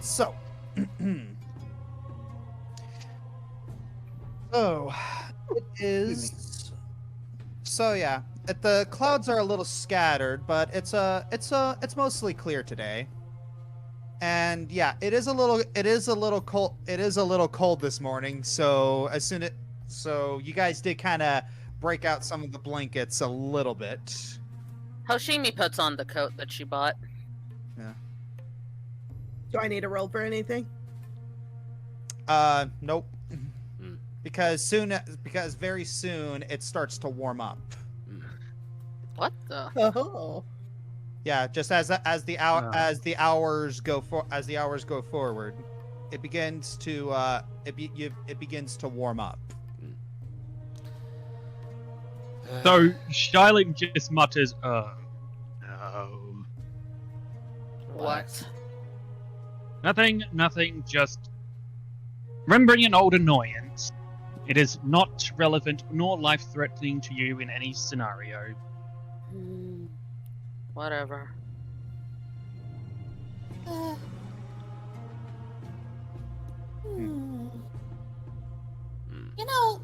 So, so it is. So yeah, the clouds are a little scattered, but it's mostly clear today. And yeah, it is a little cold. It is a little cold this morning. So you guys did kind of break out some of the blankets a little bit. Hoshimi puts on the coat that she bought. Yeah. Do I need a roll for anything? Nope. Because very soon it starts to warm up. What the? Oh. Yeah, just as the hours go forward, it begins to it begins to warm up. So Charlotte just mutters, "Oh, no." What? Nothing. Just remembering an old annoyance. It is not relevant nor life-threatening to you in any scenario. Whatever. You know,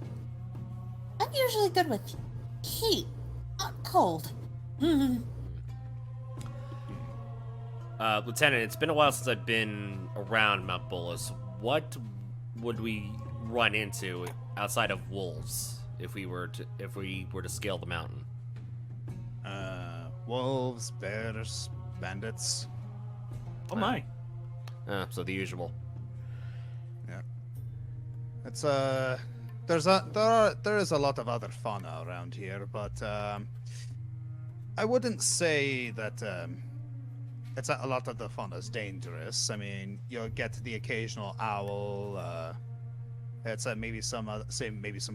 I'm usually good with heat, not cold. Lieutenant, it's been a while since I've been around Mount Bolis. What would we run into outside of wolves if we were to scale the mountain? Wolves, bears, bandits. Oh my. So the usual. Yeah. It's there is a lot of other fauna around here, but I wouldn't say that it's a lot of the fauna is dangerous. I mean, you'll get the occasional owl. It's maybe some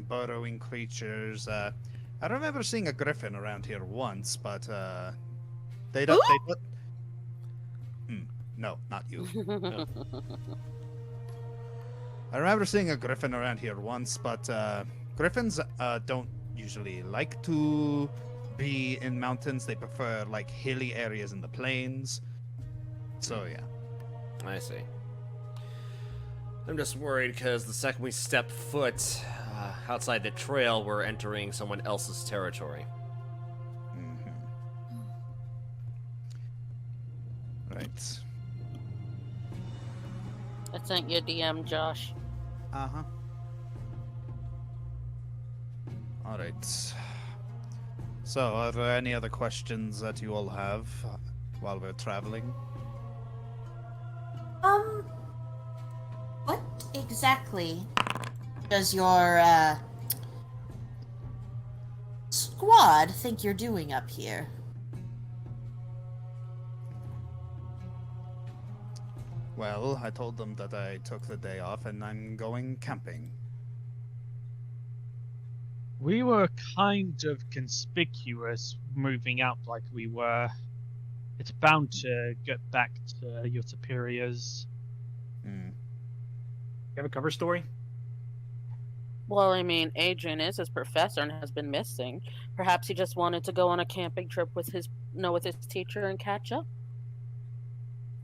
burrowing creatures. I remember seeing a griffin around here once, but they don't. No, not you. No. I remember seeing a griffin around here once, but griffins don't usually like to be in mountains. They prefer like hilly areas in the plains. So yeah. I see. I'm just worried because the second we step foot outside the trail, we're entering someone else's territory. Right. I sent you a DM, Josh. Uh-huh. All right. So, are there any other questions that you all have while we're traveling? What exactly does your squad think you're doing up here? Well, I told them that I took the day off and I'm going camping. We were kind of conspicuous moving out like we were. It's bound to get back to your superiors. You have a cover story? Well, I mean, Adrian is his professor and has been missing. Perhaps he just wanted to go on a camping trip with his teacher and catch up.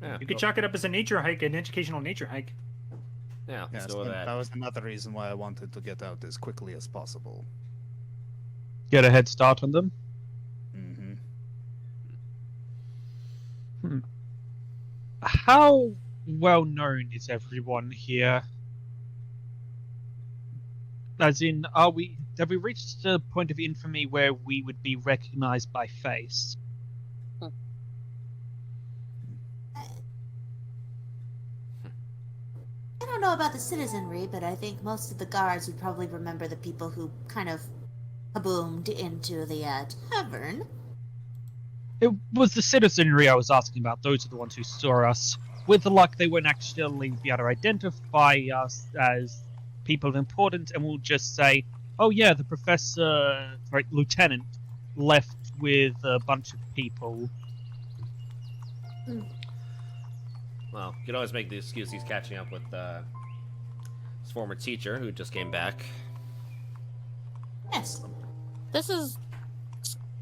Yeah, You could chalk it up as a nature hike, an educational nature hike. Yeah, let's Yes, go with and that. that was another reason why I wanted to get out as quickly as possible. Get a head start on them. How well known is everyone here? As in, have we reached the point of infamy where we would be recognized by face? I don't know about the citizenry, but I think most of the guards would probably remember the people who kind of kaboomed into the tavern. It was the citizenry I was asking about. Those are the ones who saw us. With the luck, they won't actually be able to identify us as people of importance, and we'll just say, oh yeah, the professor, right, lieutenant, left with a bunch of people. Well, you can always make the excuse he's catching up with his former teacher who just came back. Yes. This is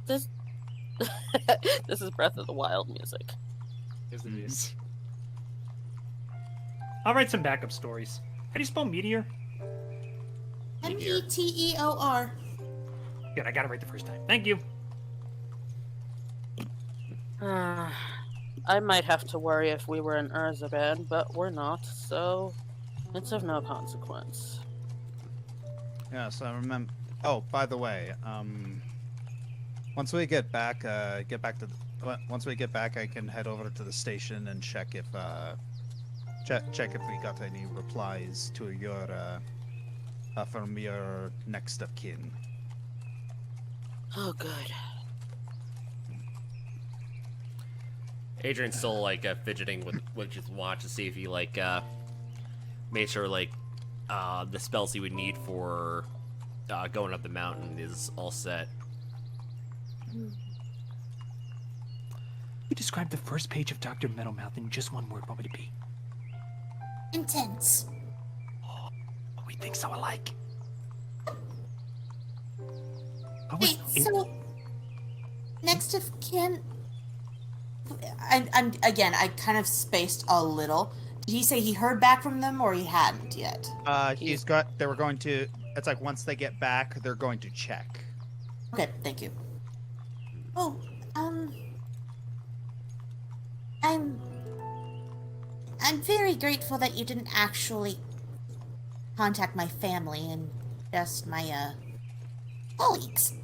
this is Breath of the Wild music. Yes, it is. I'll write some backup stories. How do you spell meteor? Meteor. Good, I got it right the first time. Thank you. I might have to worry if we were in Urzaban, but we're not, so it's of no consequence. Yeah, so I remember. Oh, by the way, once we get back, once we get back, I can head over to the station and check if check if we got any replies to your from your next of kin. Oh, good. Adrian's still like fidgeting with his watch to see if he like made sure like the spells he would need for going up the mountain is all set. You describe the first page of Dr. Metalmouth in just one word. What would it be? Intense. Oh, we think so alike. Wait, so next of kin. I'm again. I kind of spaced a little. Did he say he heard back from them, or he hadn't yet? He's got. They were going to. It's like once they get back, they're going to check. Okay, thank you. Oh, I'm very grateful that you didn't actually contact my family and just my colleagues.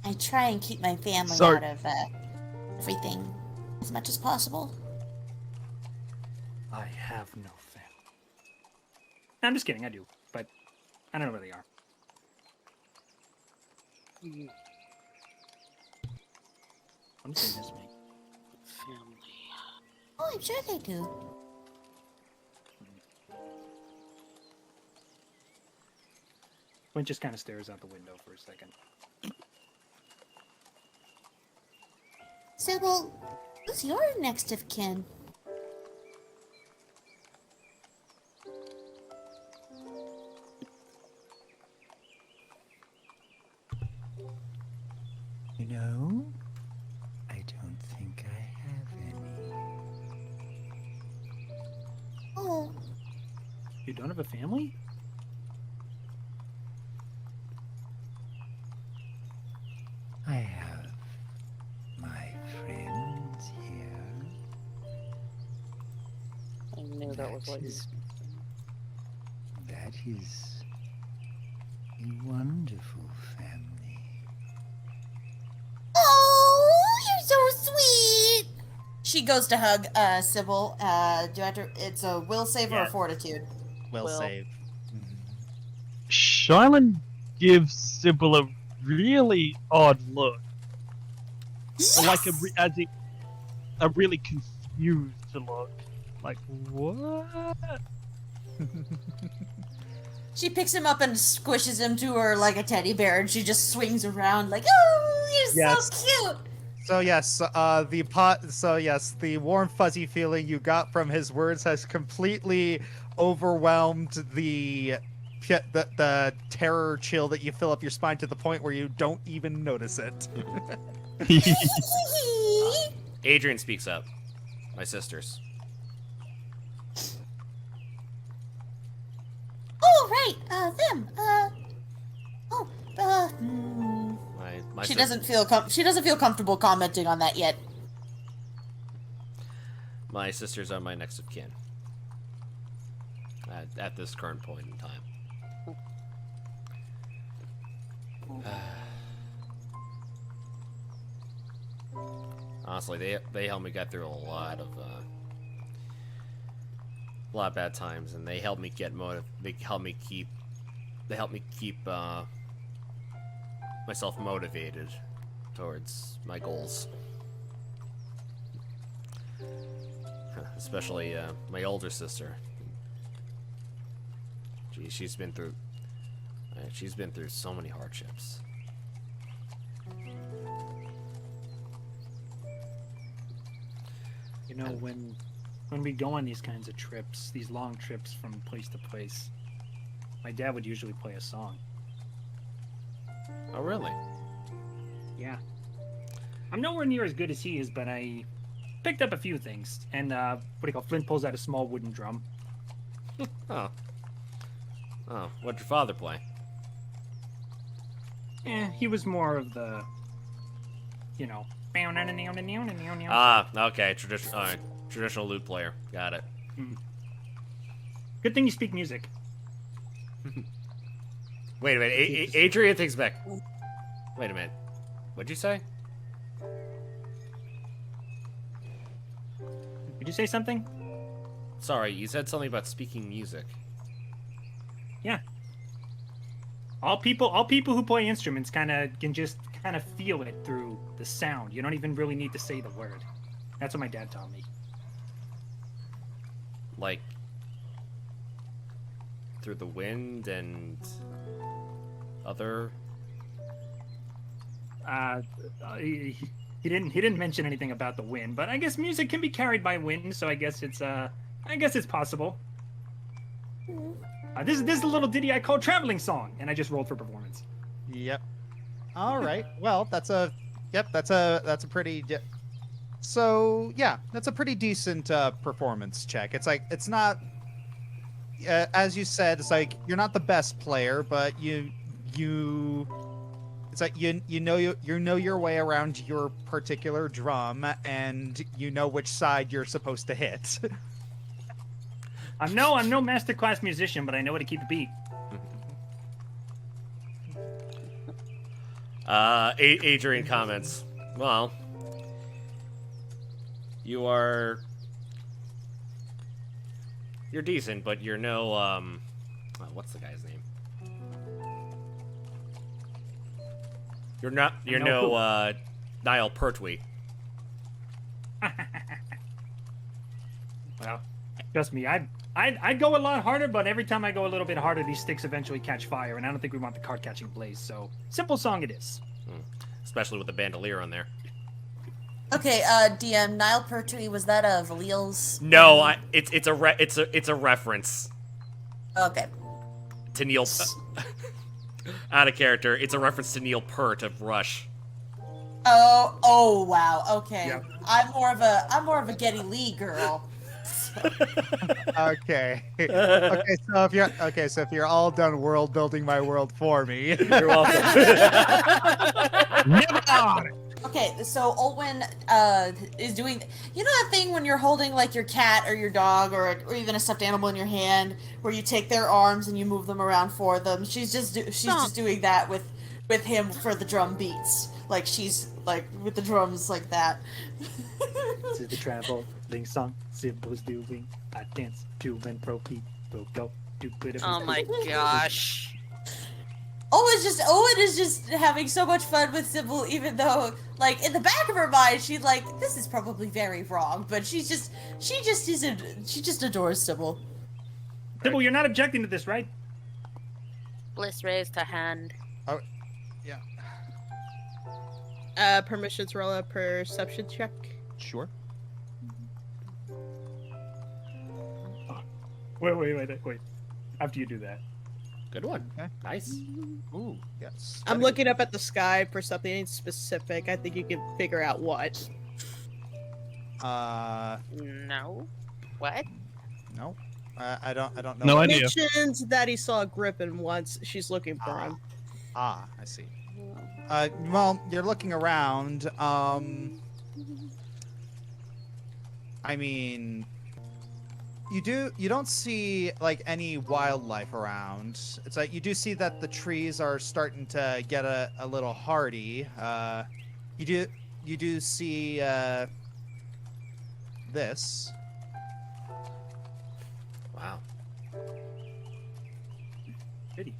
I try and keep my family out of everything as much as possible. I have no family. I'm just kidding, I do, but I don't know where they are. I'm just gonna miss me. Family. Oh, I'm sure they do. Quint just kind of stares out the window for a second. Sybil, who's your next of kin? You know, I don't think I have any. Oh, You don't have a family? I have my friends here. I knew that was what you... That is a wonderful family. oh, you're so sweet. She goes to hug Sybil. Do I have to? It's a will save or Yeah. a fortitude. Will Will. save. Shylan gives Sybil a really odd look. Like a really confused look. Like, what? She picks him up and squishes him to her like a teddy bear, and she just swings around like, "Oh, you're Yes. so cute." So yes, the warm fuzzy feeling you got from his words has completely overwhelmed the terror chill that you fill up your spine to the point where you don't even notice it. Adrian speaks up. My sisters. Oh, right, them. My She sis- doesn't feel comfortable commenting on that yet. My sisters are my next of kin. At this current point in time. Honestly, they helped me get through a lot of bad times, and they helped me get They helped me keep myself motivated towards my goals. Especially my older sister. She's been through so many hardships. You know, when we go on these kinds of trips, these long trips from place to place, my dad would usually play a song. Oh, really? Yeah. I'm nowhere near as good as he is, but picked up a few things. And what do you call? Flint pulls out a small wooden drum. Oh. Oh, what'd your father play? He was more of the, you know. Ah, okay, traditional lute player. Got it. Good thing you speak music. Wait a minute, Adrian thinks back. Wait a minute. What'd you say? Did you say something? Sorry, you said something about speaking music. Yeah. All people who play instruments can just feel it through the sound. You don't even really need to say the word. That's what my dad taught me. Like through the wind and other. He didn't mention anything about the wind, but I guess music can be carried by wind, so I guess it's possible. This is a little ditty I call Traveling Song, and I just rolled for performance. Yep. All right. Well, that's a pretty. So yeah, that's a pretty decent performance check. It's like it's not, as you said, it's like you're not the best player, but it's like you know your way around your particular drum, and you know which side you're supposed to hit. I'm no masterclass musician, but I know how to keep a beat. Adrian comments. Well, you're decent, but you're no what's the guy's name? You're no Niall Pertwee. Well, trust me, I'd go a lot harder, but every time I go a little bit harder, these sticks eventually catch fire, and I don't think we want the card catching blaze. So, simple song it is. Especially with the bandolier on there. Okay, DM, Niall Pertwee, was that a Valil's? No, it's a reference Okay. to Neil. Out of character. It's a reference to Neil Peart of Rush. Oh, wow. Okay. Yeah. I'm more of a Geddy Lee girl. Okay. So if you're all done world building my world for me, You're welcome. Okay, so Olwen is doing, you know that thing when you're holding like your cat or your dog or even a stuffed animal in your hand, where you take their arms and you move them around for them. She's just doing that with him for the drum beats. Like she's like with the drums like that. This is the traveling song. Symbols doing. I dance to and pro beat. Go do bit. Oh my gosh. Owen is just having so much fun with Sybil, even though, like, in the back of her mind, she's like, this is probably very wrong, but she just adores Sybil. Sybil, you're not objecting to this, right? Bliss raised her hand. oh, yeah, Permission to roll a perception check. sure. Wait. After you do that. Good one. Okay. Nice. Ooh, yes. I'm looking up at the sky for something specific. I think you can figure out what. No. What? No. I don't know. No He idea. mentioned that he saw a griffin once. She's looking for him. I see. Well, you're looking around. I mean, you don't see like any wildlife around. It's like you do see that the trees are starting to get a little hardy. You do see this. Wow. Pity.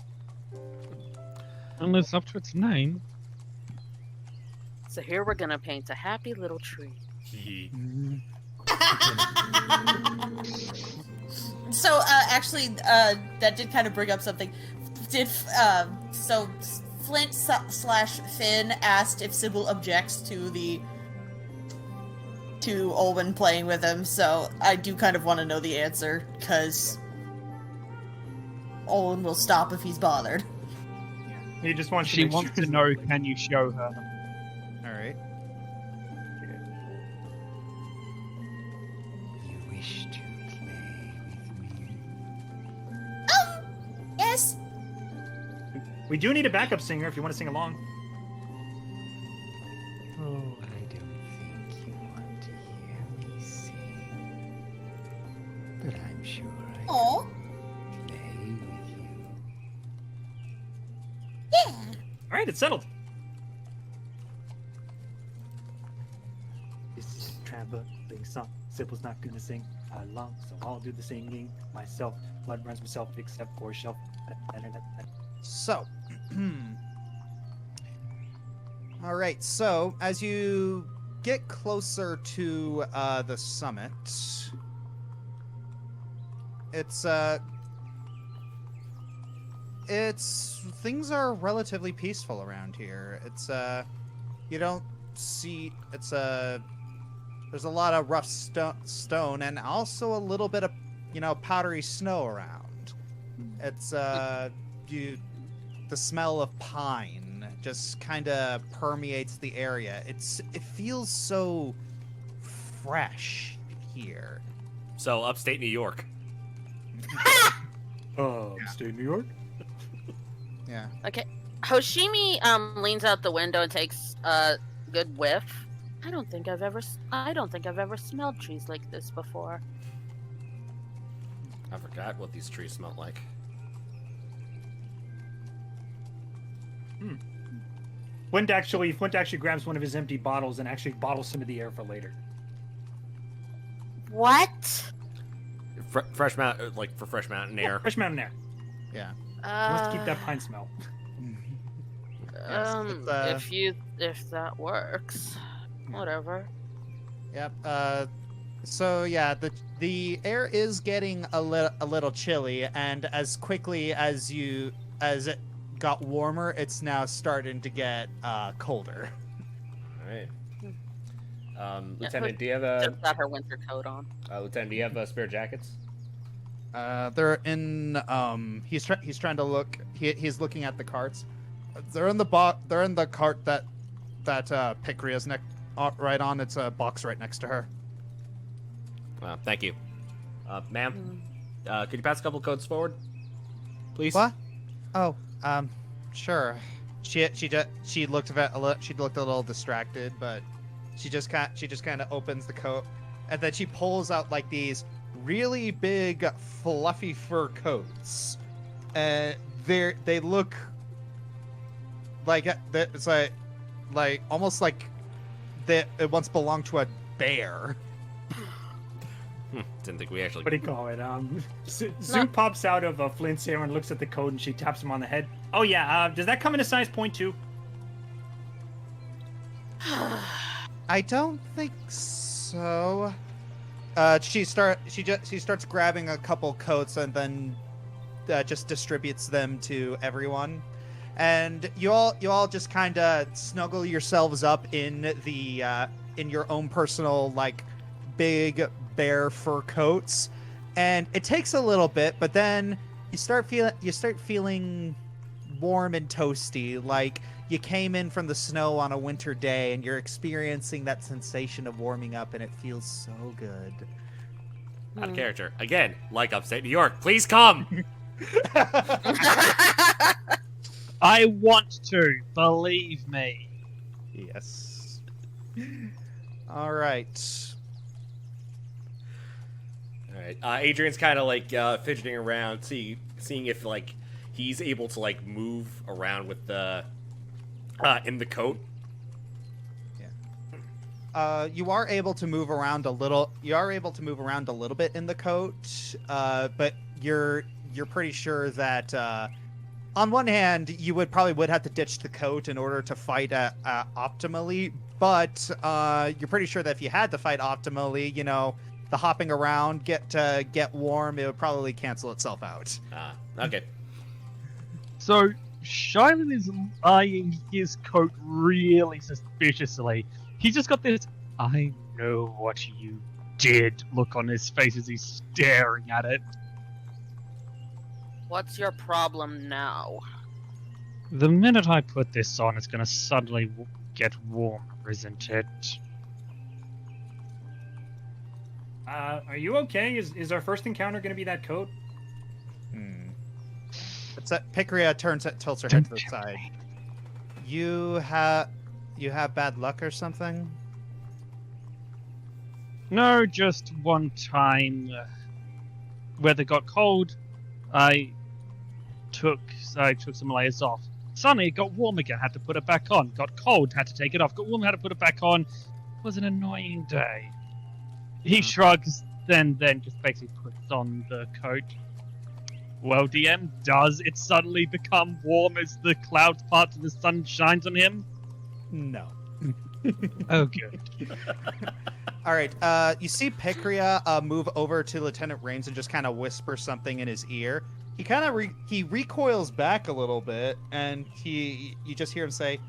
And lives up to its name. So here we're gonna paint a happy little tree. So, actually, that did kind of bring up something. So Flint / Finn asked if Sybil objects to Olwen playing with him, so I do kind of want to know the answer, because Olwen will stop if he's bothered. He just wants She to make wants sure to know, can you show her? All right. wish to play with me? Yes. We do need a backup singer if you want to sing along. Oh, I don't think you want to hear me sing. But I'm sure I Oh. can play with you. Yeah. All right, it's settled. This is a traveling song. Sybil's not gonna sing along, so I'll do the singing myself. Blood runs myself, except for shelf. So, all right. So, as you get closer to the summit, it's things are relatively peaceful around here. It's you don't see there's a lot of rough stone and also a little bit of powdery snow around. It's the smell of pine just kind of permeates the area. It feels so fresh here. So, upstate New York. State New York. Yeah. Okay. Hoshimi leans out the window and takes a good whiff. I don't think I've ever smelled trees like this before. I forgot what these trees smell like. Flint actually grabs one of his empty bottles and actually bottles some of the air for later. What? Fresh mountain, like for fresh mountain air. Fresh mountain air. Yeah. Wants to keep that pine smell. If that works, whatever. Yep. So yeah, the air is getting a little chilly, and as quickly as it got warmer, it's now starting to get colder. All right. Lieutenant, do you have Just got her winter coat on. Lieutenant, do you have spare jackets? They're in. He's trying to look. He's looking at the carts. They're in the cart that Pikria's right on. It's a box right next to her. Thank you. Ma'am, could you pass a couple codes forward, please? What? Oh, sure. She looked a little distracted, but she just kind of opens the coat, and then she pulls out like these really big fluffy fur coats, and they look like it's like almost like it once belonged to a bear. Didn't think we actually. What do you call it? Zoo pops out of Flint's hair and looks at the coat, and she taps him on the head. Oh yeah, does that come in a size .2? I don't think so. She starts grabbing a couple coats and then just distributes them to everyone, and you all just kind of snuggle yourselves up in your own personal like big bear fur coats, and it takes a little bit, but then you start feeling warm and toasty, like you came in from the snow on a winter day and you're experiencing that sensation of warming up, and it feels so good. Out of character again, like upstate New York. Please come. I want to, believe me. Yes. All right. Alright, Adrian's kind of like fidgeting around, seeing if like he's able to like move around with the in the coat. Yeah. You are able to move around a little. You are able to move around a little bit in the coat, but you're pretty sure that on one hand you would have to ditch the coat in order to fight optimally, but you're pretty sure that if you had to fight optimally, the hopping around, get warm, it would probably cancel itself out. Okay. So, Shyman is eyeing his coat really suspiciously. He's just got this, I know what you did look on his face as he's staring at it. What's your problem now? The minute I put this on, it's going to suddenly get warmer, isn't it? Are you okay? Is our first encounter going to be that coat? It's that Picria tilts her head to the side. You have bad luck or something? No, just one time. Weather got cold. I took some layers off. Suddenly it got warm again. Had to put it back on. Got cold. Had to take it off. Got warm. Had to put it back on. It was an annoying day. He shrugs, then just basically puts on the coat. Well, DM, does it suddenly become warm as the clouds part and the sun shines on him? No. Oh, good. All right. You see Picria move over to Lieutenant Rames and just kind of whisper something in his ear. He kind of he recoils back a little bit, and you just hear him say,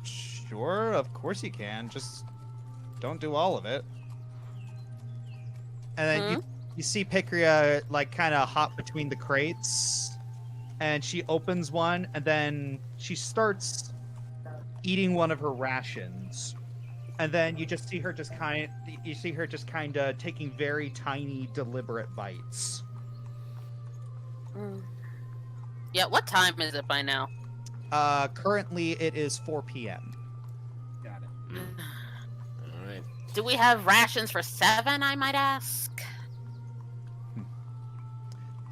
"Sure, of course you can. Just don't do all of it." And then you see Picria like kind of hop between the crates, and she opens one, and then she starts eating one of her rations. And then you just see her just kind of taking very tiny, deliberate bites. Yeah, what time is it by now? Currently it is 4 p.m. Got it. All right. Do we have rations for 7, I might ask?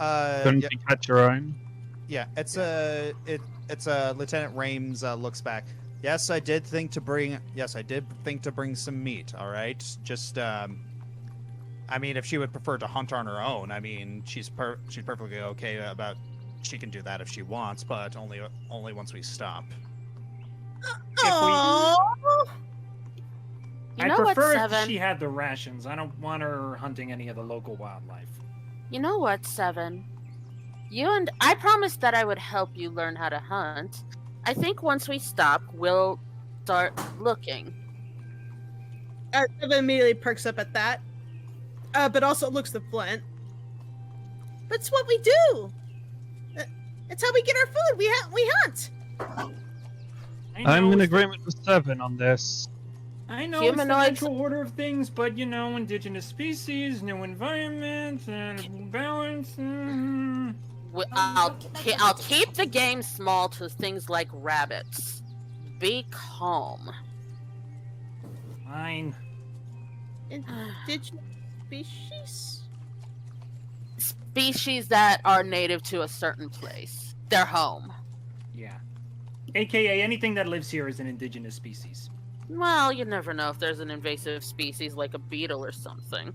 Couldn't you catch your own? Yeah, it's Lieutenant Rames looks back. Yes, I did think to bring some meat. All right, just I mean, if she would prefer to hunt on her own, I mean, she's perfectly okay about. She can do that if she wants, but only once we stop. Oh, You I know prefer what, if Seven? she had the rations. I don't want her hunting any of the local wildlife. You know what, Seven? You and I promised that I would help you learn how to hunt. I think once we stop, we'll start looking. Eva immediately perks up at that, but also looks to Flint. But it's what we do. It's how we get our food. We hunt. I'm in agreement with Seven on this. I know Humanoids- it's the natural order of things, but you know, indigenous species, new environment, and balance. I'll keep the game small to things like rabbits. Be calm. Fine. Indigenous species. Species that are native to a certain place. Their home. Yeah. AKA anything that lives here is an indigenous species. Well, you never know if there's an invasive species like a beetle or something.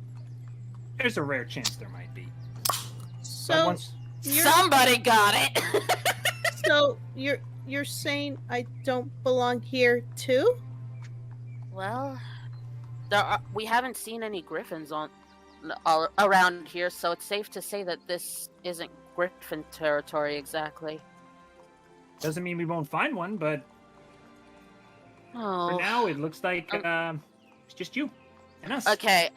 There's a rare chance there might be. But So once Somebody got it! so you're saying I don't belong here too? Well, we haven't seen any griffins around here, so it's safe to say that this isn't griffin territory exactly. doesn't mean we won't find one, but Oh. for now it looks like it's just you and us. Okay,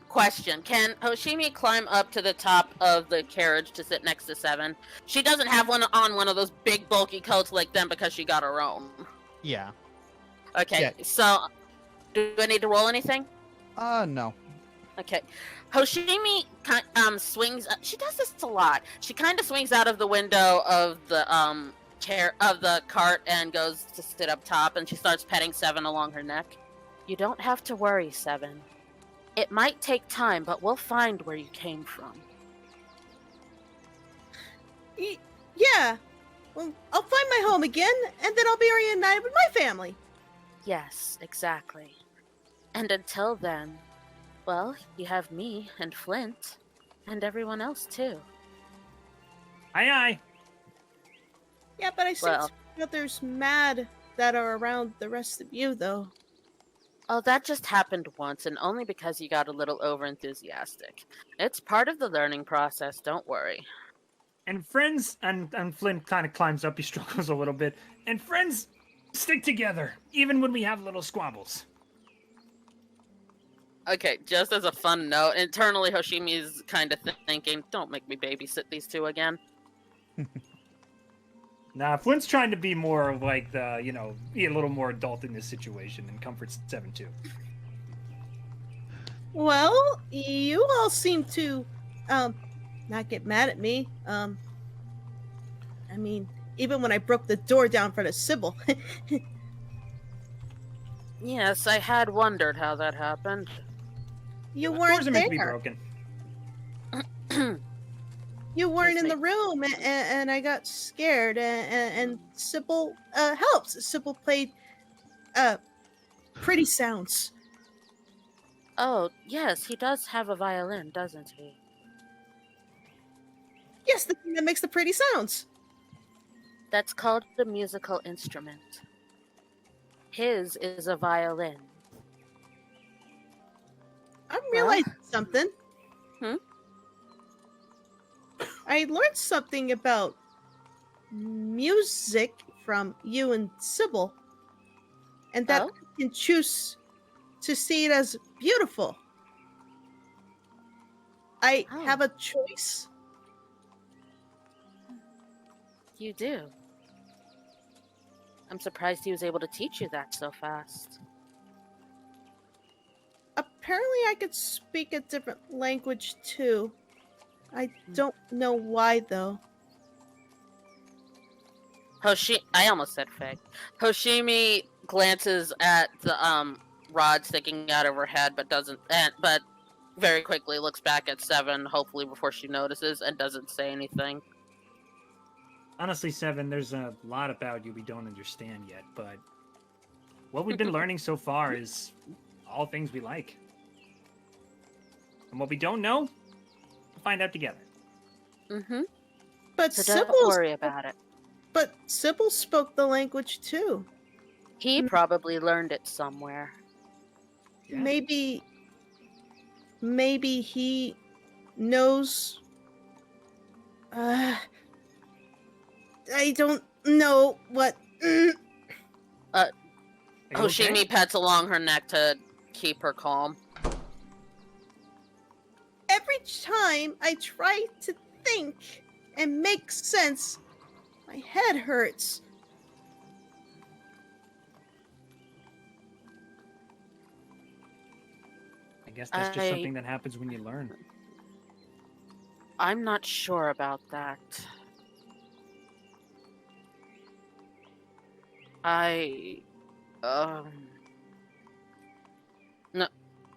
question. Can Hoshimi climb up to the top of the carriage to sit next to Seven? She doesn't have one of those big bulky coats like them because she got her own. Yeah. Okay, Yeah. so do I need to roll anything? No. Okay. Hoshimi swings. She does this a lot. She kind of swings out of the window of the cart and goes to sit up top, and she starts petting Seven along her neck. You don't have to worry, Seven. It might take time, but we'll find where you came from. Yeah. Well, I'll find my home again, and then I'll be reunited with my family. Yes, exactly. And until then, well, you have me and Flint, and everyone else too. Aye, aye. Yeah, but I sense Well. that there's mad that are around the rest of you, though. Oh, that just happened once, and only because you got a little overenthusiastic. It's part of the learning process, don't worry. And friends, and Flynn kind of climbs up. He struggles a little bit. And friends stick together, even when we have little squabbles. Okay, just as a fun note, internally Hoshimi is kind of thinking, don't make me babysit these two again. Nah, Flynn's trying to be more like the, be a little more adult in this situation and comforts Seven too. Well, you all seem to, not get mad at me. I mean, even when I broke the door down for the Sybil. Yes, I had wondered how that happened. You Doors weren't are meant to be there. broken. You weren't in Excuse the room, and I got scared. And Sybil helps. Sybil played pretty sounds. Oh, yes, he does have a violin, doesn't he? Yes, the thing that makes the pretty sounds. That's called a musical instrument. His is a violin. I'm realizing something. Hmm? I learned something about music from you and Sybil, and that Oh? I can choose to see it as beautiful. I Oh. have a choice. You do. I'm surprised he was able to teach you that so fast. Apparently, I could speak a different language too. I don't know why though. I almost said fake. Hoshimi glances at the rod sticking out of her head, but very quickly looks back at Seven, hopefully before she notices, and doesn't say anything. Honestly, Seven, there's a lot about you we don't understand yet, but what we've been learning so far is all things we like. And what we don't know, we'll find out together. Mm-hmm. But So don't Sybil, worry about it. but Sybil spoke the language too. He probably learned it somewhere. Yeah. Maybe he knows. I don't know what. Are you okay? Hoshimi pets along her neck to keep her calm. Every time I try to think and make sense, my head hurts. I guess that's just something that happens when you learn. I'm not sure about that. No.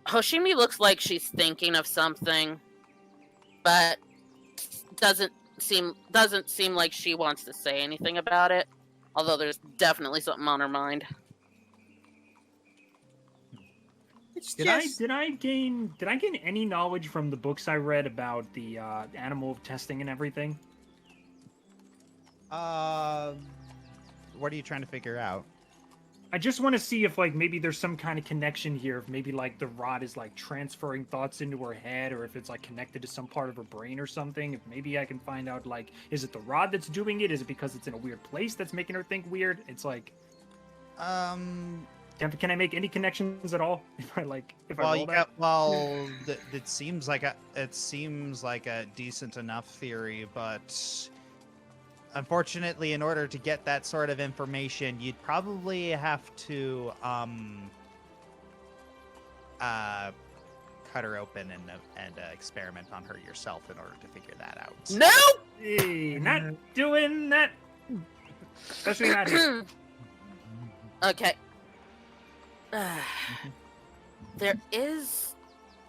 Hoshimi looks like she's thinking of something, but doesn't seem like she wants to say anything about it. Although there's definitely something on her mind. It's Did I gain any knowledge from the books I read about the animal testing and everything? What are you trying to figure out? I just want to see if like maybe there's some kind of connection here. If maybe like the rod is like transferring thoughts into her head, or if it's like connected to some part of her brain or something. If maybe I can find out like, is it the rod that's doing it? Is it because it's in a weird place that's making her think weird? It's like, can I make any connections at all? If I roll that? It seems like a decent enough theory, but unfortunately, in order to get that sort of information, you'd probably have to cut her open and experiment on her yourself in order to figure that out. No! Hey, not doing that. Especially not here. Okay. There is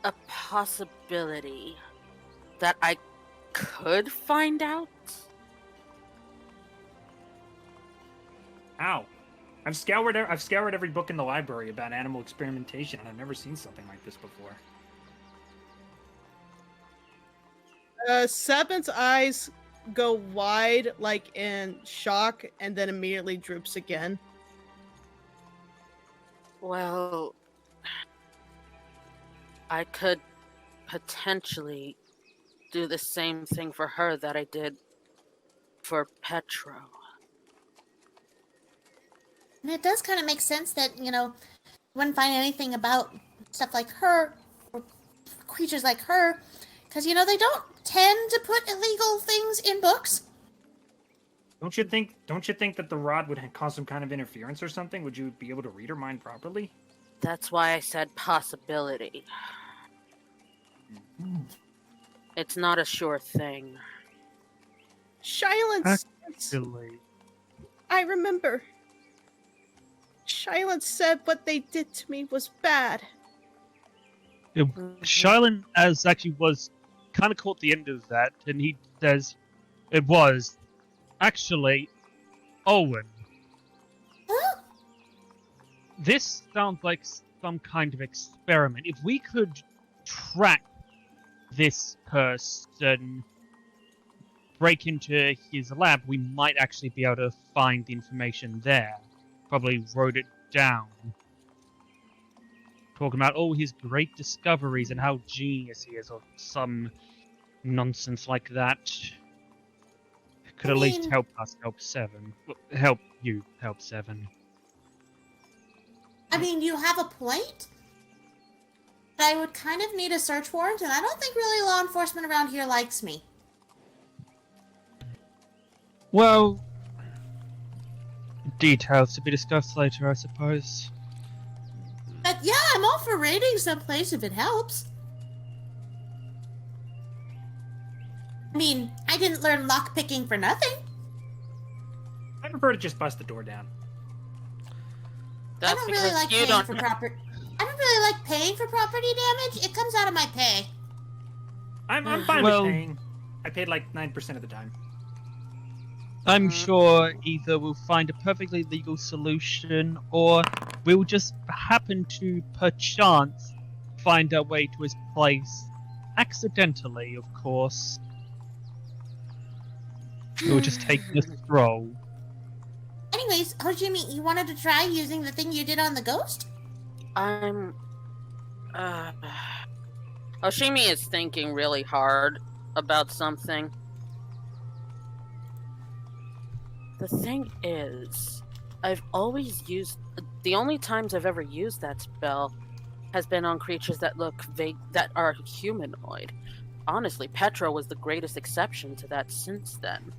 a possibility that I could find out. Ow. I've scoured every book in the library about animal experimentation, and I've never seen something like this before. Seven's eyes go wide, like in shock, and then immediately droops again. Well, I could potentially do the same thing for her that I did for Petro. And it does kind of make sense that, you wouldn't find anything about stuff like her, or creatures like her, because, they don't tend to put illegal things in books. Don't you think that the rod would cause some kind of interference or something? Would you be able to read her mind properly? That's why I said possibility. It's not a sure thing. Shylin says, Actually, I remember. Shylin said what they did to me was bad. Shylin as actually was kind of caught the end of that, and he says it was actually Owen. Huh? This sounds like some kind of experiment. If we could track this person, break into his lab, we might actually be able to find the information there. Probably wrote it down. Talking about all his great discoveries and how genius he is, or some nonsense like that. Could at least help us help Seven. Help you help Seven. I mean, you have a point. But I would kind of need a search warrant, and I don't think really law enforcement around here likes me. Well, details to be discussed later, I suppose. But yeah, I'm all for raiding someplace if it helps. I mean, I didn't learn lockpicking for nothing. I prefer to just bust the door down. That's I don't really like you paying don't. for property. I don't really like paying for property damage. It comes out of my pay. I'm fine Well- with paying. I paid like 9% of the time. I'm sure either we'll find a perfectly legal solution, or we'll just happen to, perchance, find our way to his place. Accidentally, of course. We'll just take a stroll. Anyways, Hojimi, you wanted to try using the thing you did on the ghost? Oshimi is thinking really hard about something. The thing is, I've always used... The only times I've ever used that spell has been on creatures that look vague, that are humanoid. Honestly, Petra was the greatest exception to that since then.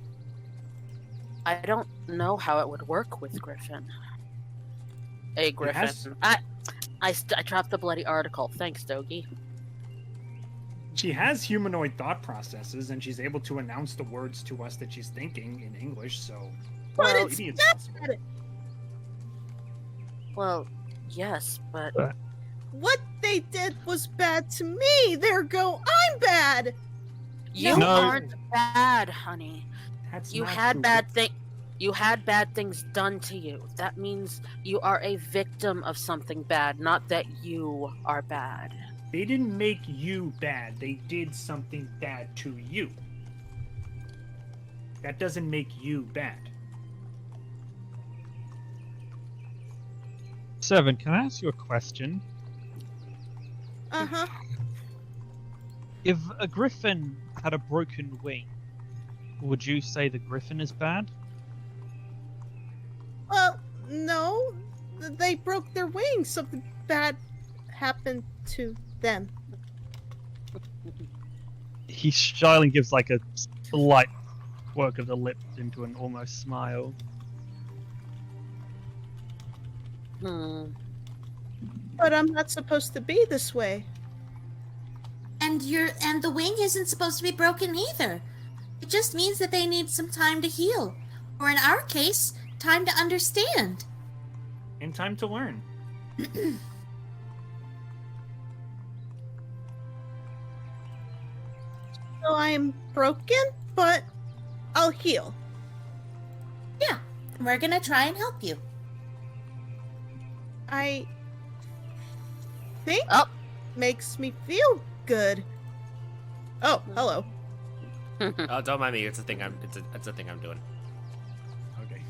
I don't know how it would work with Griffin. A Griffin. I dropped the bloody article. Thanks, Dogi. She has humanoid thought processes, and she's able to announce the words to us that she's thinking in English, so... But well, it's maybe it's not possible. bad. Well, yes, but... What they did was bad to me. There go, I'm bad. You No. aren't bad, honey. That's You not had true. You had bad things done to you. That means you are a victim of something bad, not that you are bad. They didn't make you bad. They did something bad to you. That doesn't make you bad. Seven, can I ask you a question? Uh-huh. If a griffin had a broken wing, would you say the griffin is bad? Well, no. They broke their wings. Something bad happened to them. He shyly gives like a slight work of the lips into an almost smile. But I'm not supposed to be this way. And the wing isn't supposed to be broken either. It just means that they need some time to heal. Or in our case, time to understand. And time to learn. So I'm broken, but I'll heal. Yeah, we're gonna try and help you. I think Oh. makes me feel good. Oh, hello. Oh, don't mind me. It's a thing. It's a thing I'm doing. Okay.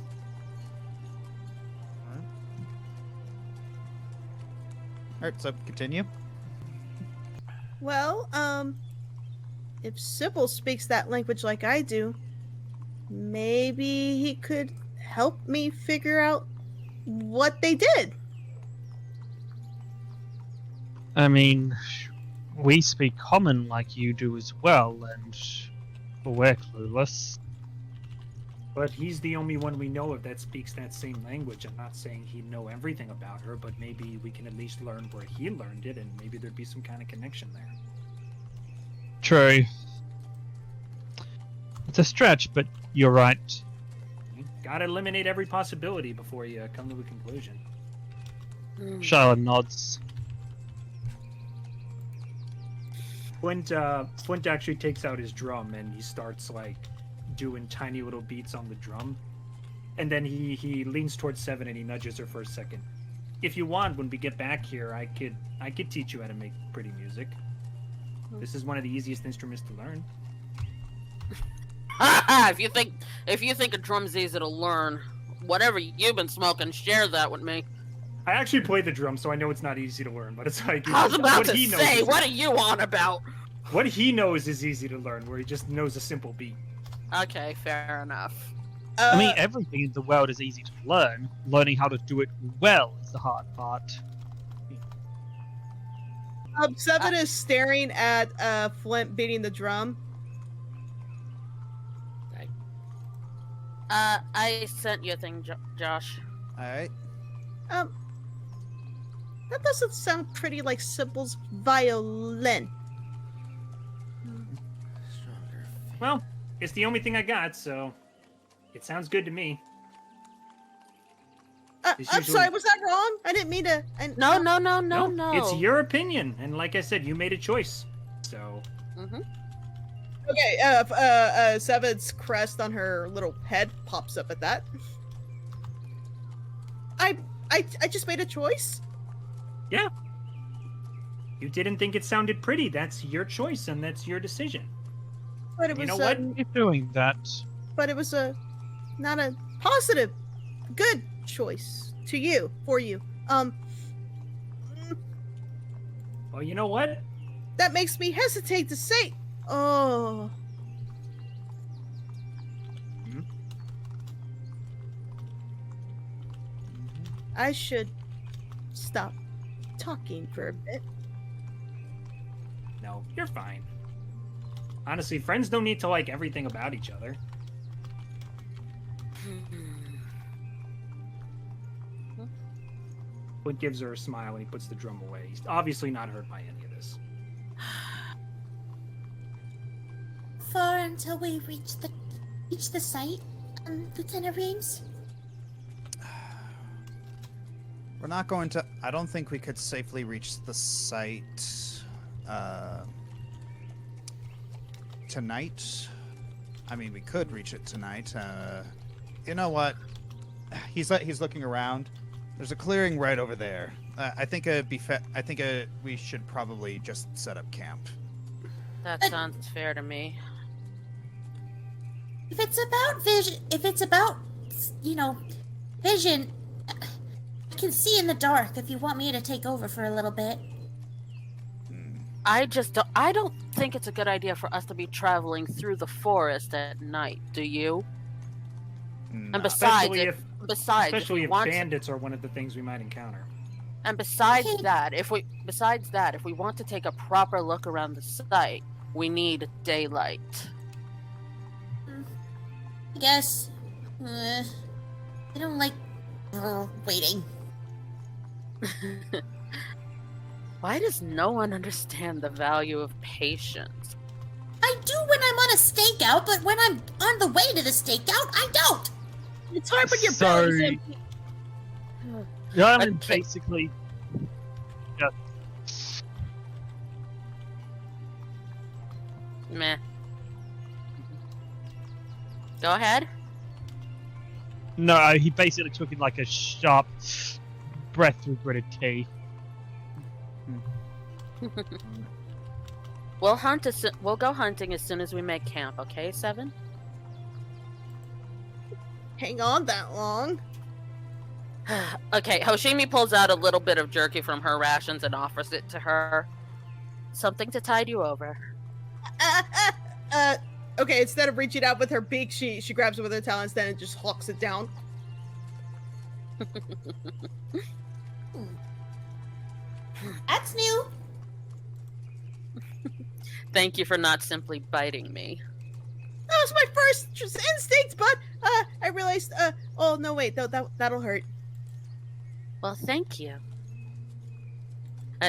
Alright, so continue. Well, if Sybil speaks that language like I do, maybe he could help me figure out what they did. I mean, we speak common like you do as well, and we're clueless. But he's the only one we know of that speaks that same language. I'm not saying he'd know everything about her, but maybe we can at least learn where he learned it, and maybe there'd be some kind of connection there. True. It's a stretch, but you're right. You gotta eliminate every possibility before you come to a conclusion. Charlotte nods. Flint actually takes out his drum and he starts like doing tiny little beats on the drum, and then he leans towards Seven and he nudges her for a second. If you want, when we get back here, I could teach you how to make pretty music. This is one of the easiest instruments to learn. if you think a drum's easy to learn, whatever you've been smoking, share that with me. I actually play the drum, so I know it's not easy to learn, but it's like I was about what to he knows say, is- what are you on about? What he knows is easy to learn, where he just knows a simple beat. Okay, fair enough. I mean, everything in the world is easy to learn. Learning how to do it well is the hard part. Seven is staring at Flint beating the drum. I sent you a thing, Josh. Alright. That doesn't sound pretty like Sybil's violin. Well, it's the only thing I got, so it sounds good to me. It's I'm usually- sorry, was that wrong? I didn't mean to. No. It's your opinion, and like I said, you made a choice. So Okay, Seven's crest on her little head pops up at that. I just made a choice. yeah, you didn't think it sounded pretty. That's your choice, and that's your decision. But it You was know what? You're doing that. but it was not a positive, good choice to you, for you. Well, you know what? That makes me hesitate to say. Oh. Hmm? I should stop talking for a bit. No, you're fine. Honestly, friends don't need to like everything about each other. Flint gives her a smile and he puts the drum away. He's obviously not hurt by any of this. Far until we reach the site, Lieutenant Reeves? We're not going to... I don't think we could safely reach the site tonight. I mean, we could reach it tonight. You know what? He's looking around. There's a clearing right over there. I think it'd be I think we should probably just set up camp. That sounds fair to me. If it's about vision, I can see in the dark if you want me to take over for a little bit. I don't think it's a good idea for us to be traveling through the forest at night. Do you? No. And besides, Especially if want bandits are one of the things we might encounter. and besides Okay. that, if we want to take a proper look around the site, we need daylight. I guess. I don't like waiting. Why does no one understand the value of patience? I do when I'm on a stakeout, but when I'm on the way to the stakeout, I don't. It's hard when your So- belly's empty. Yeah, I mean, Okay. basically, Meh. Go ahead. no, he basically took in like a sharp breath through gritted teeth. We'll go hunting as soon as we make camp. Okay, Seven? Hang on that long. Okay, Hoshimi pulls out a little bit of jerky from her rations and offers it to her. Something to tide you over. Okay, instead of reaching out with her beak, she grabs it with her talons then and just hawks it down. That's new. Thank you for not simply biting me. That was my first instinct, but I realized. Oh no, wait, that'll hurt. Well, thank you.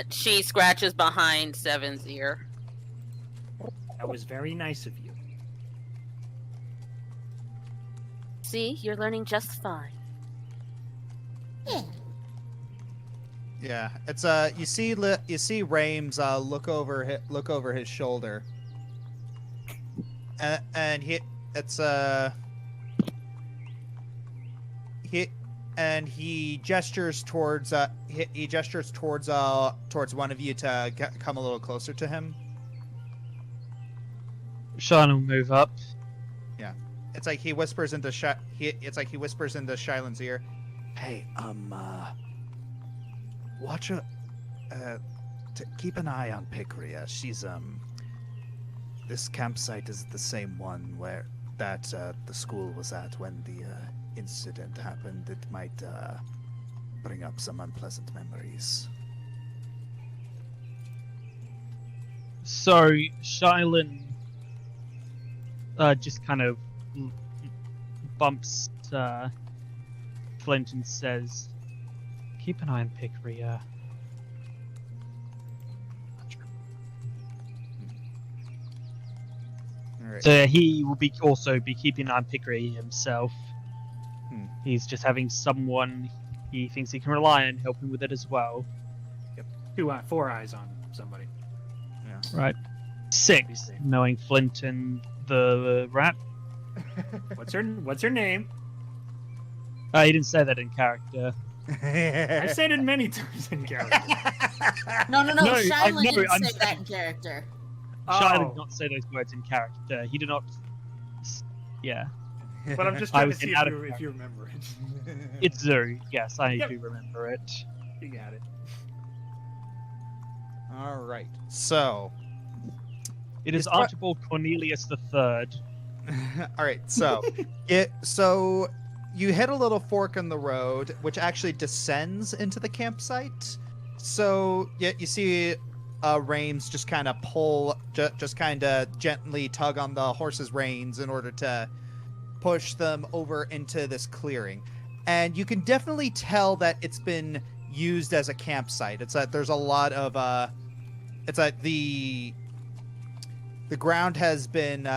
She scratches behind Seven's ear. That was very nice of you. See, you're learning just fine. Yeah. Yeah, it's you see Rames look over his shoulder, and he gestures towards towards one of you to come a little closer to him. Sean will move up. It's like he whispers into Shylin's ear. Hey, watch her. Keep an eye on Picria. She's This campsite is the same one that the school was at when the incident happened. It might bring up some unpleasant memories. So Shylin just kind of bumps Flint and says, "Keep an eye on Picria." All right. So he will also be keeping an eye on Picria himself. He's just having someone he thinks he can rely on helping with it as well. Four eyes on somebody. Right. 6, knowing Flint and the rat. What's her name? He didn't say that in character. I've said it many times in character. No, No, Shylin didn't I'm say that in character. Shylin did not say those words in character. He did not. Yeah. But I'm just I trying to was see out if of you remember it. It's Zoo. Yes, I Yep. do remember it. You got it. All right. So. It is Archibald Cornelius III. All right. So you hit a little fork in the road, which actually descends into the campsite. So you see Rames just kind of just kind of gently tug on the horse's reins in order to push them over into this clearing. And you can definitely tell that it's been used as a campsite. It's that there's a lot of it's that the ground has been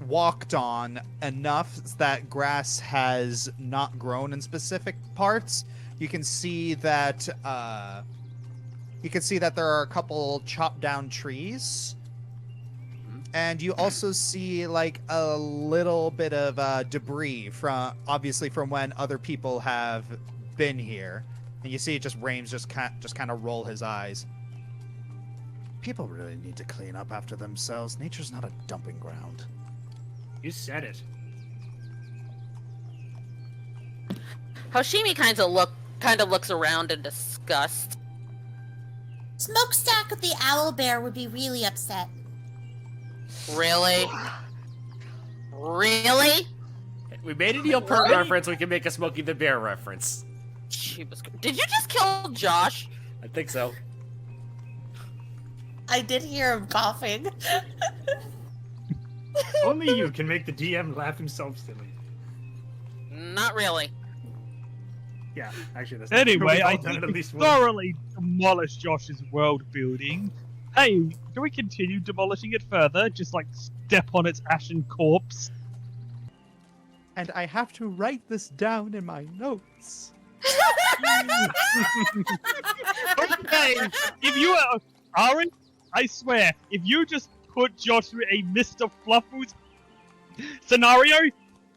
walked on enough that grass has not grown in specific parts. You can see that there are a couple chopped down trees, and you also see like a little bit of debris from when other people have been here, and you see Rames just kind of roll his eyes. People really need to clean up after themselves. Nature's not a dumping ground. You said it. Hoshimi kind of looks around in disgust. Smokestack with the owl bear would be really upset. Really? Really? We made a Neil Peart reference. We can make a Smokey the Bear reference. Did you just kill Josh? I think so. I did hear him coughing. Only you can make the DM laugh himself silly. Not really. Yeah, actually, that's not true. Anyway, We've all I done think it at we least once. thoroughly demolished Josh's world building. Hey, can we continue demolishing it further? Just like step on its ashen corpse? And I have to write this down in my notes. Okay, if you are Ari, I swear, if you just put Josh through a Mr. Fluffles scenario,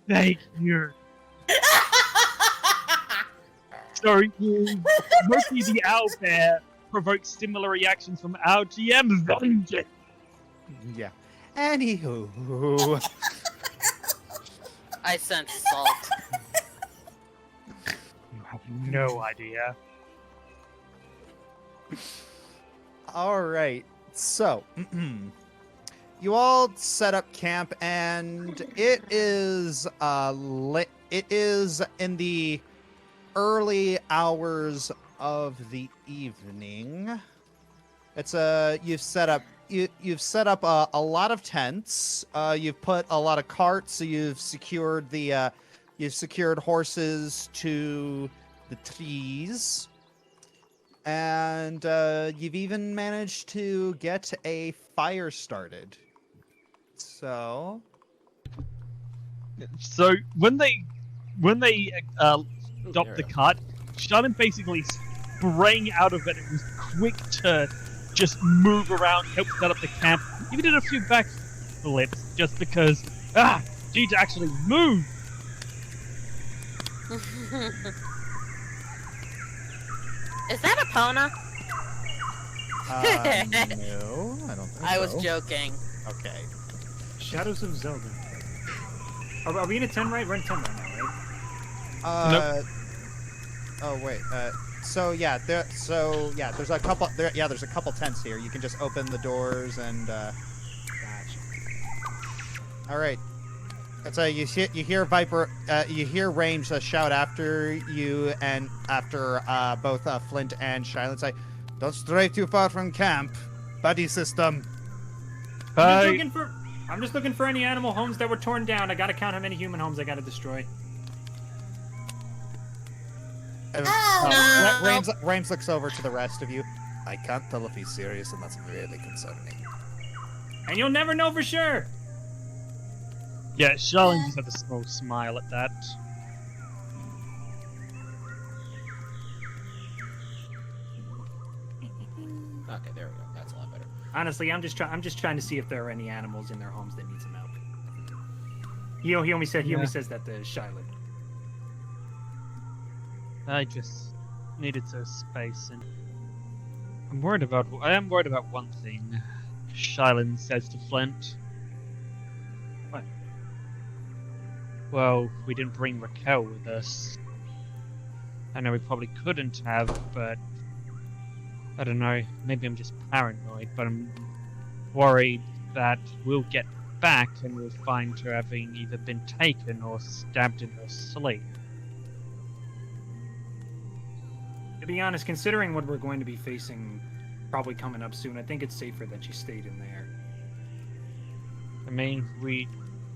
thank you. So, Smokey the Owlbear provokes similar reactions from our GM, Vengeance. Yeah. Anywho. I sense salt. You have no idea. All right. So, you all set up camp, and it is it is in the early hours of the evening. It's you've set up a lot of tents. You've put a lot of carts. So you've secured horses to the trees. And you've even managed to get a fire started. So So when they stopped there the we go. cart, Charlotte basically sprang out of it and was quick to just move around, help set up the camp. Even did a few backflips just because she need to actually move. Is that a Pona? no, I don't think I was so. joking. Okay. Shadows of Zelda. Are we in a 10 right? We're in 10 right now, right? Oh wait. So yeah, there's a couple. There's a couple tents here. You can just open the doors and. Gotcha. All right. That's you hear Viper. You hear Range shout after you and after both Flint and Shylin say, "Don't stray too far from camp, buddy system." I'm just looking for any animal homes that were torn down. I gotta count how many human homes I gotta destroy. Oh, No. Rames looks over to the rest of you. I can't tell if he's serious, and that's really concerning. And you'll never know for sure. Yeah, Charlotte just had a small smile at that. Okay, there we go. That's a lot better. Honestly, I'm just trying to see if there are any animals in their homes that need some help. He only says that to Shiloh. I just needed some space, and I am worried about one thing. Shylin says to Flint. What? Well, we didn't bring Raquel with us. I know we probably couldn't have, but I don't know. Maybe I'm just paranoid, but I'm worried that we'll get back and we'll find her having either been taken or stabbed in her sleep. To be honest, considering what we're going to be facing probably coming up soon, I think it's safer that she stayed in there. I mean,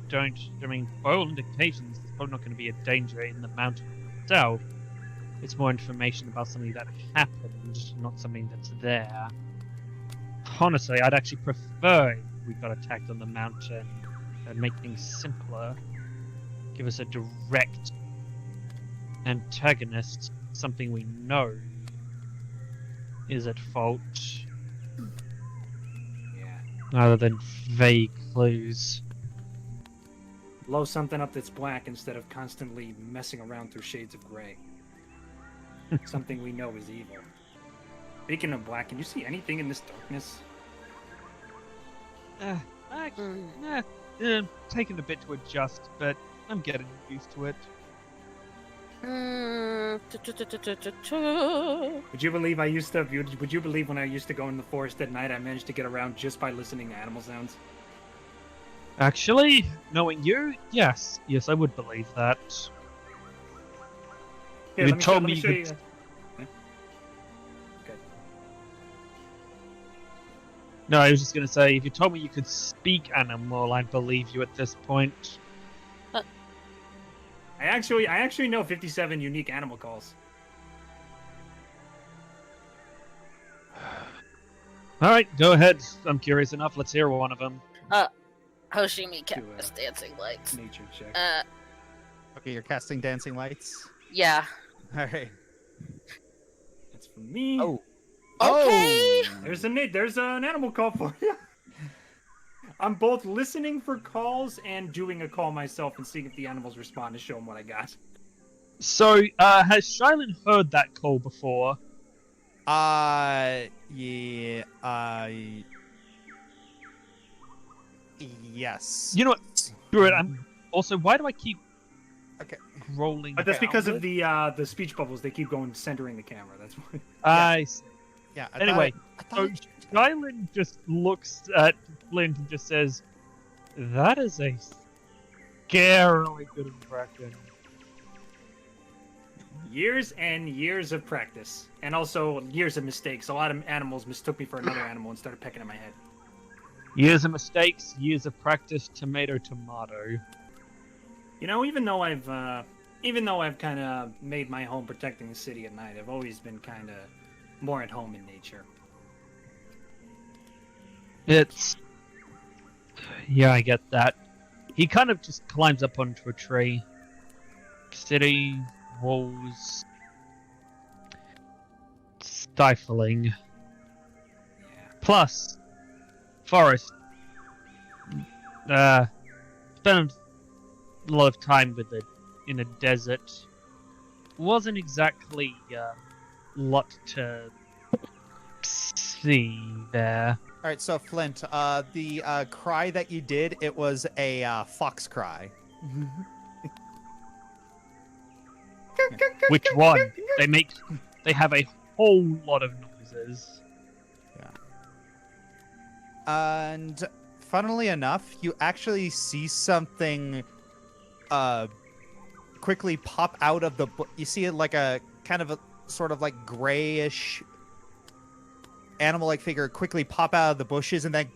by all indications, there's probably not going to be a danger in the mountain itself. It's more information about something that happened, not something that's there. Honestly, I'd actually prefer if we got attacked on the mountain and make things simpler. Give us a direct antagonist, something we know is at fault, Yeah. rather than vague clues. Blow something up that's black instead of constantly messing around through shades of gray. Something we know is evil. Speaking of black, can you see anything in this darkness? Taking a bit to adjust, but I'm getting used to it. Would you believe would you believe when I used to go in the forest at night, I managed to get around just by listening to animal sounds? Actually, knowing you, yes, I would believe that. Here, You let me told show, me let me show you you. could- Okay. No, I was just gonna say, if you told me you could speak animal, I'd believe you at this point. I actually know 57 unique animal calls. All right, go ahead. I'm curious enough. Let's hear one of them. Hoshimi Do cast dancing lights. Nature check. Okay, you're casting dancing lights. Yeah. All right. It's for me. Oh. Okay. There's an animal call for you. I'm both listening for calls and doing a call myself and seeing if the animals respond to show them what I got. So, has Shylin heard that call before? Yeah. Yes. You know what? Screw it. Also, why do I keep Okay. rolling? But that's because of downward? the speech bubbles. They keep going centering the camera. That's why. I see. Yeah. Anyway, I so thought Shylin just looks at Flint and just says, "That is a scarily good impression." Years and years of practice, and also years of mistakes. A lot of animals mistook me for another animal and started pecking at my head. Years of mistakes, years of practice, tomato. You know, even though I've kind of made my home protecting the city at night, I've always been kind of more at home in nature. It's Yeah, I get that. He kind of just climbs up onto a tree. City walls stifling. Plus, forest. Spent a lot of time with it in a desert. Wasn't exactly a lot to see there. All right, so Flint, the cry that you did, it was a fox cry. Which one? They have a whole lot of noises. And funnily enough, you actually see something quickly pop out of the you see it like a kind of a sort of like grayish animal-like figure quickly pop out of the bushes and then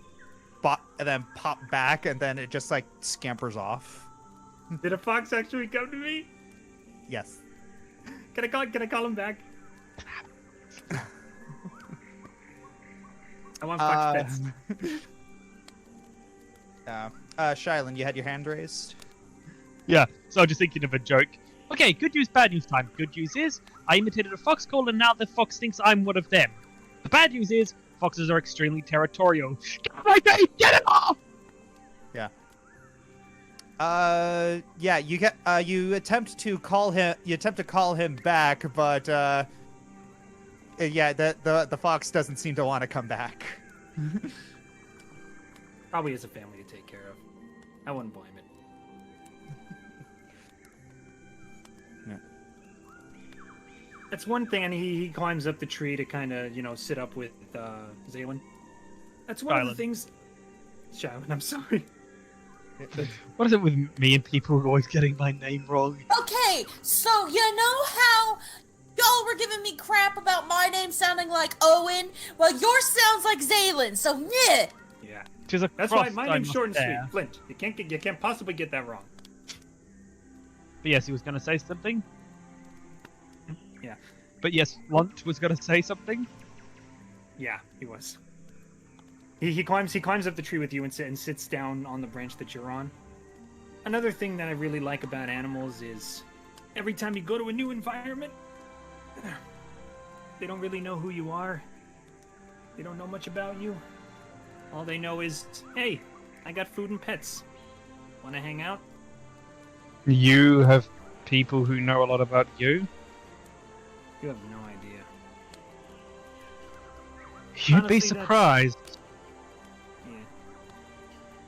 pop back, and then it just like scampers off. Did a fox actually come to me? Yes. Can I call him back? I want fox pets. Shylin, you had your hand raised. Yeah, so I'm just thinking of a joke. Okay, good news, bad news time. Good news is, I imitated a fox call and now the fox thinks I'm one of them. The bad news is, foxes are extremely territorial. Get my face! Get it off! Yeah, you attempt to call him back, but yeah, the fox doesn't seem to want to come back. Probably has a family to take care of. I wouldn't blame it. Yeah. That's one thing, and he climbs up the tree to kind of, sit up with Zaylin. That's one of the things... Shylin, I'm sorry. What is it with me and people always getting my name wrong? Okay, so you know how y'all were giving me crap about my name sounding like Owen? Well, yours sounds like Zaylin, so yeah. Yeah. That's why my name's short and sweet. Flint. You can't possibly get that wrong. But yes, he was going to say something. Yeah. But yes, Lunt was going to say something. Yeah, he was. He climbs up the tree with you and sits down on the branch that you're on. Another thing that I really like about animals is every time you go to a new environment, they don't really know who you are. They don't know much about you. All they know is, hey, I got food and pets. Want to hang out? You have people who know a lot about you? You have no idea. You'd Honestly, be surprised. Yeah.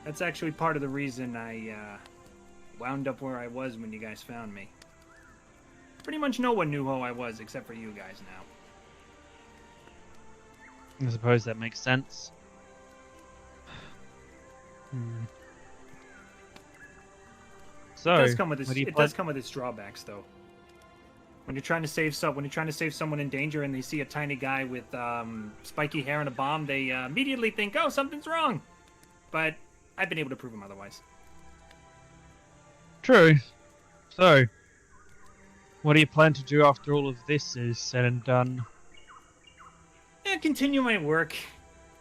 That's actually part of the reason I wound up where I was when you guys found me. Pretty much no one knew who I was except for you guys now. I suppose that makes sense. So, It does come with its drawbacks, though. When you're trying to save someone in danger, and they see a tiny guy with spiky hair and a bomb, they immediately think, "Oh, something's wrong." But I've been able to prove them otherwise. True. So, what do you plan to do after all of this is said and done? Yeah, continue my work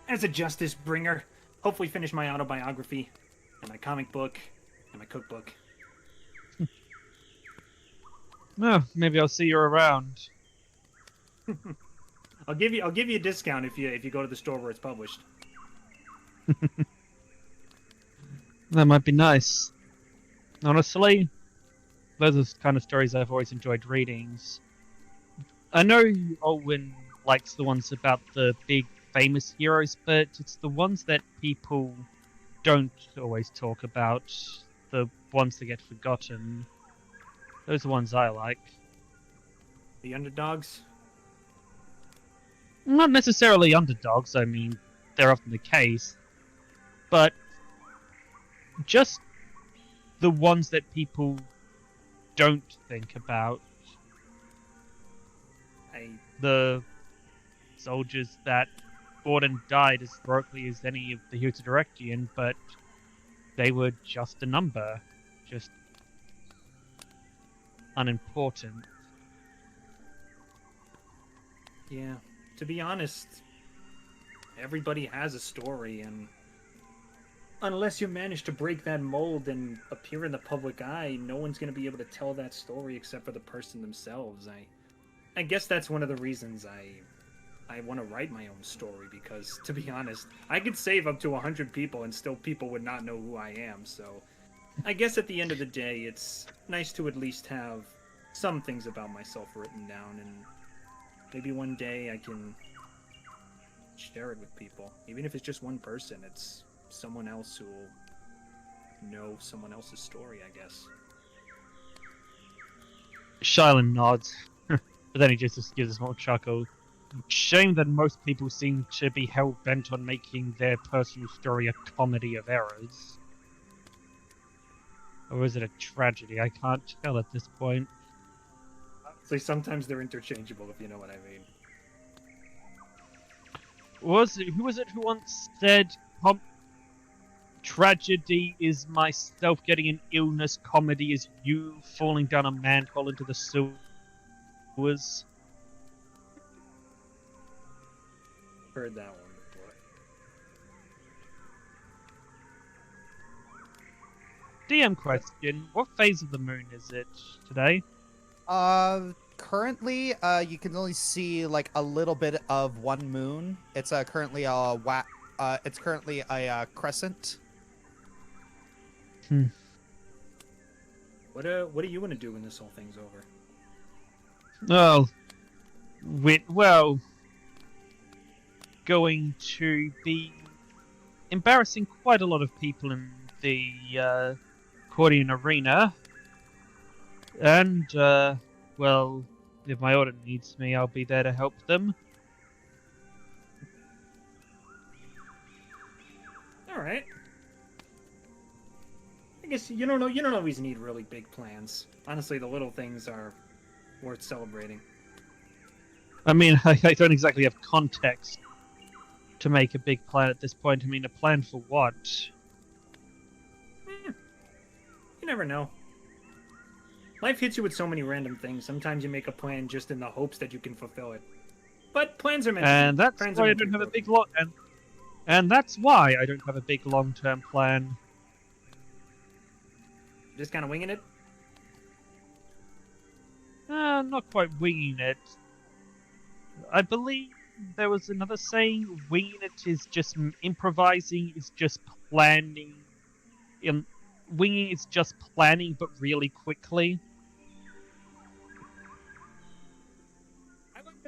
as a justice bringer. Hopefully, finish my autobiography, and my comic book, and my cookbook. Well, maybe I'll see you around. I'll give you a discount if you go to the store where it's published. That might be nice. Honestly, those are the kind of stories I've always enjoyed reading. I know Owen likes the ones about the big famous heroes, but it's the ones that people don't always talk about, the ones that get forgotten. Those are the ones I like. The underdogs? Not necessarily underdogs, I mean, they're often the case. But just the ones that people don't think about. The soldiers that fought and died as heroically as any of the heroes of Directian, but they were just a number. Just unimportant. Yeah. To be honest, everybody has a story, and unless you manage to break that mold and appear in the public eye, no one's going to be able to tell that story except for the person themselves. I guess that's one of the reasons I want to write my own story, because, to be honest, I could save up to 100 people and still people would not know who I am, so I guess at the end of the day, it's nice to at least have some things about myself written down, and maybe one day I can share it with people. Even if it's just one person, it's someone else who will know someone else's story, I guess. Shilan nods, but then he just gives a small chuckle. Shame that most people seem to be hell-bent on making their personal story a comedy of errors. Or is it a tragedy? I can't tell at this point. So sometimes they're interchangeable, if you know what I mean. Who was it who once said, tragedy is myself getting an illness, comedy is you falling down a manhole into the sewers? Heard that one before. DM question, what phase of the moon is it today? Currently, you can only see like a little bit of one moon. It's currently a crescent. What do you want to do when this whole thing's over? Going to be embarrassing quite a lot of people in the accordion arena. And, if my order needs me, I'll be there to help them. Alright. I guess you don't always need really big plans. Honestly, the little things are worth celebrating. I mean, I don't exactly have context to make a big plan at this point. I mean, a plan for what? You never know. Life hits you with so many random things. Sometimes you make a plan just in the hopes that you can fulfill it. But plans are meant to be. And that's plans why are I meant to don't be have a big broken. and that's why I don't have a big long-term plan. Just kind of winging it? Not quite winging it. I believe there was another saying, winging it is just improvising, is just planning. Winging is just planning, but really quickly.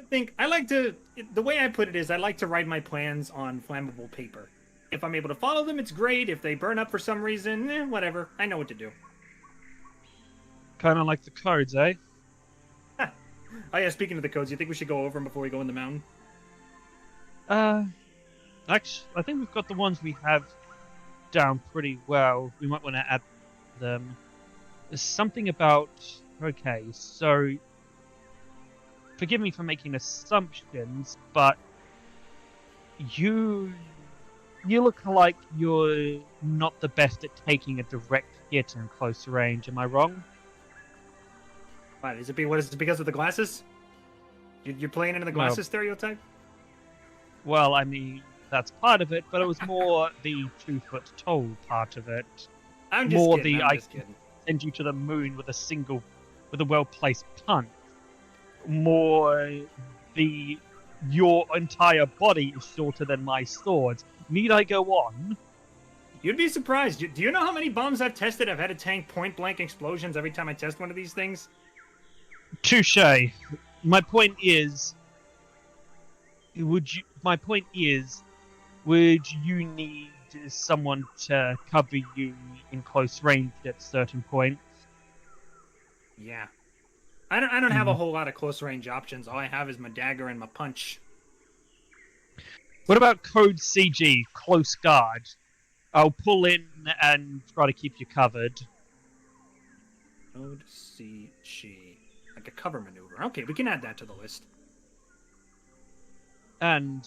The way I put it is I like to write my plans on flammable paper. If I'm able to follow them, it's great. If they burn up for some reason, whatever. I know what to do. Kind of like the codes, eh? Oh yeah, speaking of the codes, you think we should go over them before we go in the mountain? Actually, I think we've got the ones we have down pretty well. We might want to add them. There's something about... Okay, so... Forgive me for making assumptions, but... You look like you're not the best at taking a direct hit in close range, am I wrong? What is it because of the glasses? You're playing into the glasses stereotype? Well, I mean, that's part of it, but it was more the 2-foot tall part of it. I'm just More kidding. the I'm just kidding. send you to the moon with a well-placed punch. More your entire body is shorter than my sword. Need I go on? You'd be surprised. Do you know how many bombs I've tested? I've had to tank point-blank explosions every time I test one of these things. Touché. My point is, would you need someone to cover you in close range at certain points? Yeah. I don't have a whole lot of close range options. All I have is my dagger and my punch. What about code CG, close guard? I'll pull in and try to keep you covered. Code CG. Like a cover maneuver. Okay, we can add that to the list. And,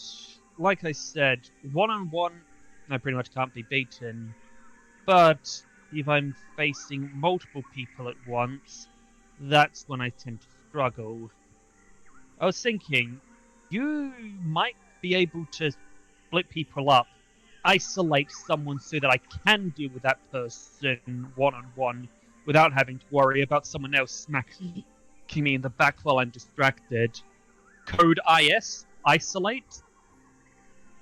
like I said, one-on-one, I pretty much can't be beaten. But if I'm facing multiple people at once, that's when I tend to struggle. I was thinking, you might be able to split people up isolate someone so that I can deal with that person one-on-one without having to worry about someone else smacking me in the back while I'm distracted. Code IS, isolate.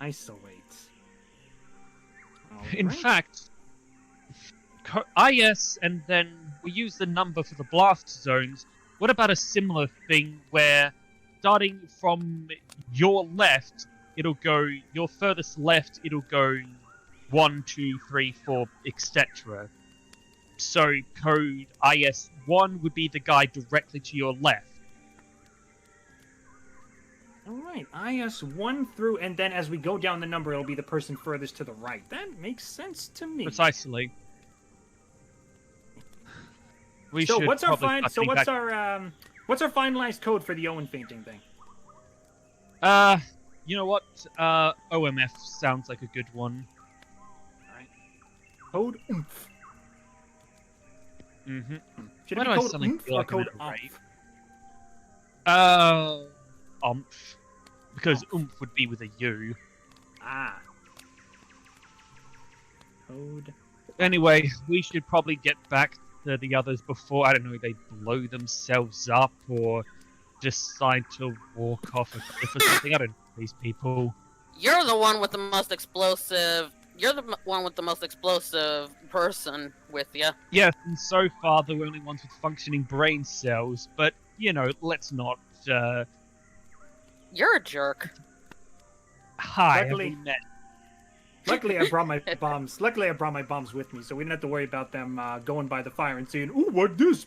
Isolate. In Alright. fact, IS, and then we use the number for the blast zones. What about a similar thing where, starting from your left, it'll go your furthest left, it'll go 1, 2, 3, 4, etc. So code IS1 would be the guy directly to your left. Alright, IS1 through, and then as we go down the number, it'll be the person furthest to the right. That makes sense to me. Precisely. We So should what's our probably what's our finalized code for the Owen fainting thing? You know what? OMF sounds like a good one. Alright. Code oomph. Mm-hmm. Should Why it do be I code suddenly oomph feel or like I'm code at a rave? umph? Umph. Because Umph. oomph would be with a U. Ah. Code. Anyway, we should probably get back to the others before, I don't know, they blow themselves up or decide to walk off a cliff or something. I don't know these people. You're the one with the most explosive. You're the one with the most explosive person with you. Yes, and so far the only ones with functioning brain cells, but, you know, let's not, You're a jerk. Hi, have Luckily- we met? Luckily, I brought my bombs. Luckily, I brought my bombs with me, so we didn't have to worry about them going by the fire and saying, "Ooh, what this?"